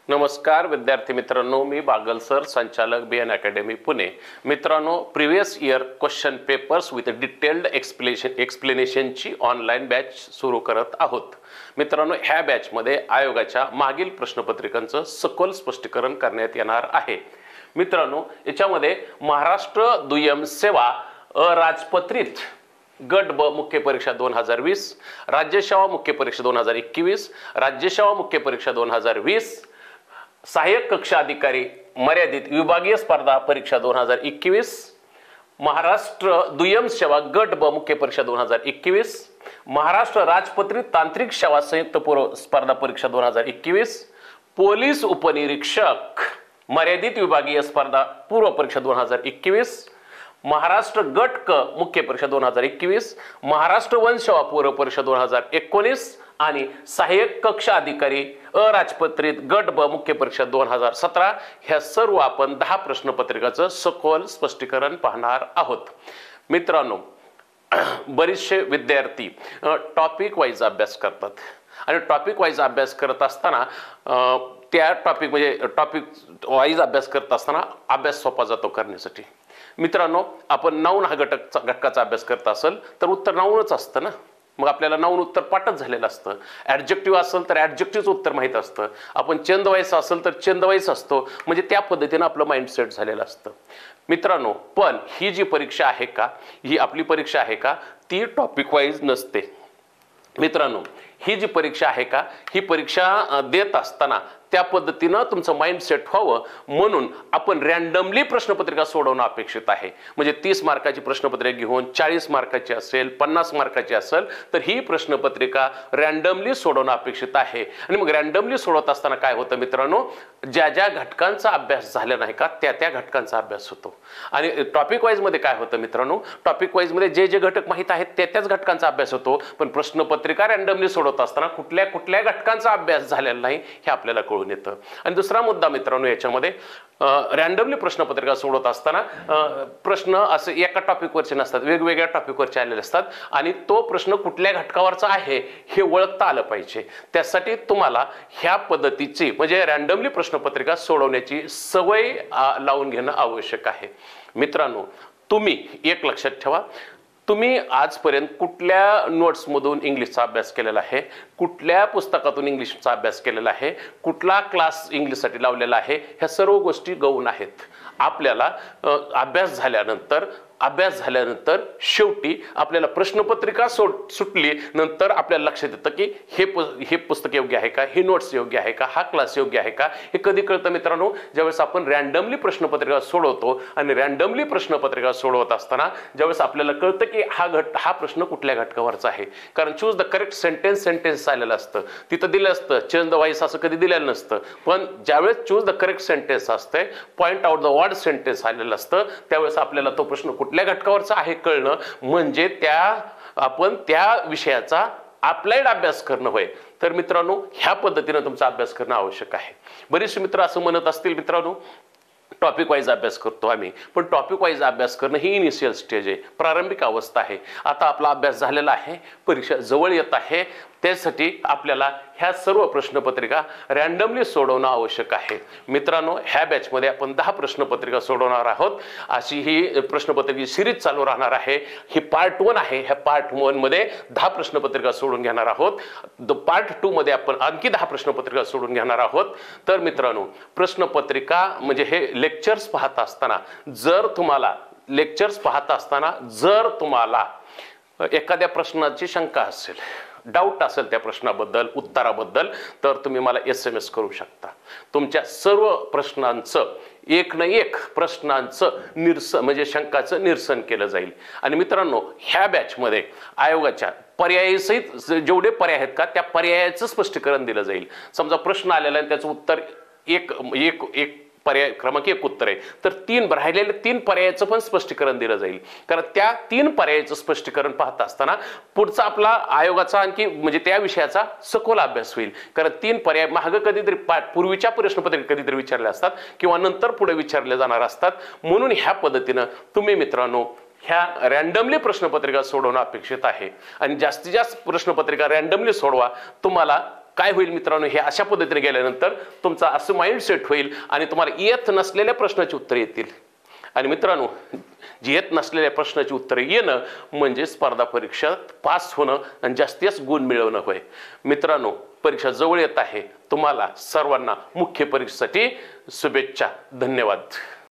नमस्कार विद्यार्थी मित्रांनो, मी बागल सर, संचालक BN अकॅडमी पुणे. मित्रांनो, previous year question papers with detailed एक्सप्लेनेशनची ऑनलाईन बॅच सुरू करत आहोत. मित्रांनो, ह्या बॅचमध्ये आयोगाच्या मागील प्रश्नपत्रिकांचं सखोल स्पष्टीकरण करण्यात येणार आहे. मित्रांनो, याच्यामध्ये महाराष्ट्र दुय्यम सेवा अराजपत्रित गट ब मुख्य परीक्षा 2020, राज्य सेवा मुख्य परीक्षा 2021, राज्य सेवा मुख्य परीक्षा 2020, सहाय्यक कक्षा अधिकारी मर्यादित विभागीय स्पर्धा परीक्षा 2021, महाराष्ट्र दुय्यम सेवा गट ब मुख्य परीक्षा 2021, महाराष्ट्र राजपत्रित तांत्रिक सेवा संयुक्त पूर्व स्पर्धा परीक्षा 2021, पोलीस उपनिरीक्षक मर्यादित विभागीय स्पर्धा पूर्व परीक्षा 2021, महाराष्ट्र गट क मुख्य परीक्षा 2021, महाराष्ट्र वन सेवा पूर्व परीक्षा 2019 आणि सहाय्यक कक्षा अधिकारी अराजपत्रित गट ब मुख्य परीक्षा 2017 ह्या सर्व आपण 10 प्रश्नपत्रिकाचं सखोल स्पष्टीकरण पाहणार आहोत. मित्रांनो, बरेचसे विद्यार्थी टॉपिक वाईज अभ्यास करतात आणि टॉपिक वाईज अभ्यास करत असताना त्या टॉपिक वाईज अभ्यास करत असताना अभ्यास सोपा जातो करण्यासाठी. मित्रांनो, आपण नाऊन हा घटकाचा अभ्यास करत असेल तर उत्तर नाऊनच असतं ना. मग आपल्याला नाऊन उत्तर पाठच झालेलं असतं. ॲडजेक्टिव्ह असेल तर ॲडजेक्टिव्हचं उत्तर माहीत असतं. आपण चंदवाईस असेल तर चंदवाईस असतो. म्हणजे त्या पद्धतीनं आपलं माइंडसेट झालेलं असतं. मित्रांनो, पण ही जी परीक्षा आहे का, ही आपली परीक्षा आहे का, ती टॉपिक वाईज नसते. मित्रांनो, ही जी परीक्षा आहे का, ही परीक्षा देत असताना त्या पद्धतीनं तुमचं माइंड सेट व्हावं म्हणून आपण रँडमली प्रश्नपत्रिका सोडवणं अपेक्षित आहे. म्हणजे 30 मार्काची प्रश्नपत्रिका घेऊन 40 मार्काची असेल, 50 मार्काची असेल तर ही प्रश्नपत्रिका रँडमली सोडवणं अपेक्षित आहे. आणि मग रँडमली सोडवत असताना काय होतं मित्रांनो, ज्या ज्या घटकांचा अभ्यास झाला नाही का त्या त्या घटकांचा अभ्यास होतो. आणि टॉपिक वाईज मध्ये काय होतं मित्रांनो, टॉपिक वाईज मध्ये जे जे घटक माहीत आहेत त्या त्याच घटकांचा अभ्यास होतो. पण प्रश्नपत्रिका रँडमली सोडवत असताना कुठल्या कुठल्या घटकांचा अभ्यास झालेला नाही हे आपल्याला कळून येतं. आणि दुसरा मुद्दा मित्रांनो, याच्यामध्ये रँडमली प्रश्नपत्रिका सोडवत असताना प्रश्न असे एका टॉपिकवरचे नसतात, वेगवेगळ्या टॉपिकवरचे आलेले असतात आणि तो प्रश्न कुठल्या घटकावरचा आहे हे ओळखता आलं पाहिजे. त्यासाठी तुम्हाला ह्या पद्धतीची म्हणजे रँडमली प्रश्नपत्रिका सोडवण्याची सवय लावून घेणं आवश्यक आहे. मित्रांनो, तुम्ही एक लक्षात ठेवा, तुम्ही आजपर्यंत कुठल्या नोट्समधून इंग्लिशचा अभ्यास केलेला आहे, कुठल्या पुस्तकातून इंग्लिशचा अभ्यास केलेला आहे, कुठला क्लास इंग्लिशसाठी लावलेला आहे, ह्या सर्व गोष्टी गौण आहेत. आपल्याला अभ्यास झाल्यानंतर शेवटी आपल्याला प्रश्नपत्रिका सुटली नंतर आपल्याला लक्षात येतं की हे पुस्तक योग्य आहे का, हे नोट्स योग्य आहे का, हा क्लास योग्य आहे का. हे कधी कळतं मित्रांनो, ज्यावेळेस आपण रँडमली प्रश्नपत्रिका सोडवतो. आणि रँडमली प्रश्नपत्रिका सोडवत असताना ज्यावेळेस आपल्याला कळतं की हा प्रश्न कुठल्या घटकावरचा आहे. कारण चूज द करेक्ट सेंटेन्स आलेलं असतं, तिथं दिलं असतं. चेंज द वाईस असं कधी दिलेलं नसतं. पण ज्यावेळेस चूज द करेक्ट सेंटेन्स असते, point out the word sentence आलेलं असतं, त्यावेळेस आपल्याला तो प्रश्न कुठल्या घटकावरचा आहे कळणं म्हणजे आपण त्या विषयाचा अप्लाइड अभ्यास करणं होय. तर मित्रांनो, ह्या पद्धतीने तुमचा अभ्यास करणं आवश्यक आहे. बरेचसे मित्र असं म्हणत असतील मित्रांनो, टॉपिक वाईज अभ्यास करतो आम्ही, पण टॉपिक वाईज अभ्यास करणं ही इनिशियल स्टेज आहे, प्रारंभिक अवस्था आहे. आता आपला अभ्यास झालेला आहे, परीक्षा जवळ येत आहे, त्यासाठी आपल्याला ह्या सर्व प्रश्नपत्रिका रँडमली सोडवणं आवश्यक आहे. मित्रांनो, ह्या बॅचमध्ये आपण 10 प्रश्नपत्रिका सोडवणार आहोत. अशी ही प्रश्नपत्रिका सिरीज चालू राहणार आहे. ही पार्ट 1 आहे. ह्या पार्ट 1 मध्ये 10 प्रश्नपत्रिका सोडून घेणार आहोत. पार्ट 2 मध्ये आपण आणखी 10 प्रश्नपत्रिका सोडून घेणार आहोत. तर मित्रांनो, प्रश्नपत्रिका म्हणजे हे लेक्चर्स पाहत असताना जर तुम्हाला एखाद्या प्रश्नाची शंका असेल, डाऊट असेल त्या प्रश्नाबद्दल, उत्तराबद्दल, तर तुम्ही मला SMS करू शकता. तुमच्या सर्व प्रश्नांचं एक ना एक प्रश्नांचं निरसन म्हणजे शंकाचं निरसन केलं जाईल. आणि मित्रांनो, ह्या बॅचमध्ये आयोगाच्या पर्यायसहित जेवढे पर्याय आहेत का त्या पर्यायाचं स्पष्टीकरण दिलं जाईल. समजा प्रश्न आलेला आहे त्याचं उत्तर एक पर्याय क्रमांक 1 उत्तर आहे, तर राहिलेले 3 पर्यायाचं पण स्पष्टीकरण दिलं जाईल. कारण त्या 3 पर्यायाचं स्पष्टीकरण पाहत असताना पुढचा आपला आयोगाचा आणखी म्हणजे त्या विषयाचा सखोल अभ्यास होईल. कारण 3 पर्याय मागे कधीतरी पूर्वीच्या प्रश्नपत्रिकेत कधीतरी विचारले असतात किंवा नंतर पुढे विचारले जाणार असतात. म्हणून ह्या पद्धतीनं तुम्ही मित्रांनो ह्या रँडमली प्रश्नपत्रिका सोडवणं अपेक्षित आहे. आणि जास्तीत जास्त प्रश्नपत्रिका रँडमली सोडवा. तुम्हाला काय होईल मित्रांनो, हे अशा पद्धतीने गेल्यानंतर तुमचा असं माइंडसेट होईल आणि तुम्हाला येत नसलेल्या प्रश्नाची उत्तरे येतील. आणि मित्रांनो, जी येत नसलेल्या प्रश्नाची उत्तरे येणं म्हणजे स्पर्धा परीक्षेत पास होणं आणि जास्तीत गुण मिळवणं होय. मित्रांनो, परीक्षा जवळ येत आहे. तुम्हाला सर्वांना मुख्य परीक्षेसाठी शुभेच्छा. धन्यवाद.